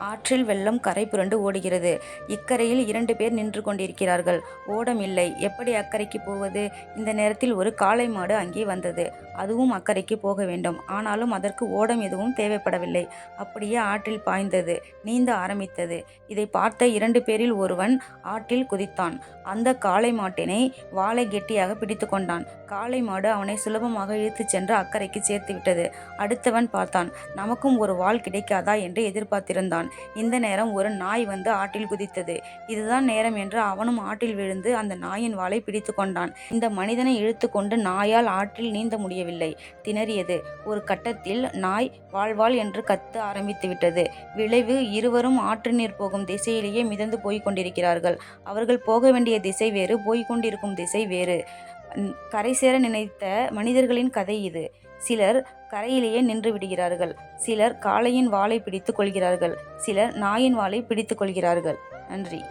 ஆற்றில் வெள்ளம் கரை புரண்டு ஓடுகிறது. இக்கரையில் 2 பேர் நின்று கொண்டிருக்கிறார்கள். ஓடம் இல்லை. எப்படி அக்கரைக்கு போவது? இந்த நேரத்தில் ஒரு காளை மாடு அங்கே வந்தது. அதுவும் அக்கரைக்கு போக வேண்டும். ஆனாலும் அதற்கு ஓடம் எதுவும் தேவைப்படவில்லை. அப்படியே ஆற்றில் பாய்ந்தது. நீந்த ஆரம்பித்தது. இதை பார்த்த 2 பேரில் ஒருவன் ஆற்றில் குதித்தான். அந்த காளை மாட்டினை வாலை கெட்டியாக பிடித்து கொண்டான். காளை மாடு அவனை சுலபமாக இழுத்துச் சென்று அக்கரைக்கு சேர்த்து விட்டது. அடுத்தவன் பார்த்தான். நமக்கும் ஒரு வால் கிடைக்காதா என்று எதிர்பார்த்திருந்தான். இந்த நேரம் ஒரு நாய் வந்து ஆற்றில் குதித்தது. இதுதான் நேரம் என்று அவனும் ஆற்றில் விழுந்து அந்த நாயின் வாலை பிடித்து கொண்டான். இந்த மனிதனை இழுத்து கொண்டு நாயால் ஆற்றில் நீந்த முடியவில்லை. திணறியது. ஒரு கட்டத்தில் நாய் வாழ் என்று கத்த ஆரம்பித்து விட்டது. விளைவு இருவரும் ஆற்று நீர் போகும் திசையிலேயே மிதந்து போய்க் கொண்டிருக்கிறார்கள். அவர்கள் போக வேண்டிய திசை வேறு, போய்கொண்டிருக்கும் திசை வேறு. கரை சேர நினைத்த மனிதர்களின் கதை இது. சிலர் கரையிலேயே நின்று விடுகிறார்கள். சிலர் காளையின் வாலை பிடித்து கொள்கிறார்கள். சிலர் நாயின் வாலை பிடித்து கொள்கிறார்கள். நன்றி.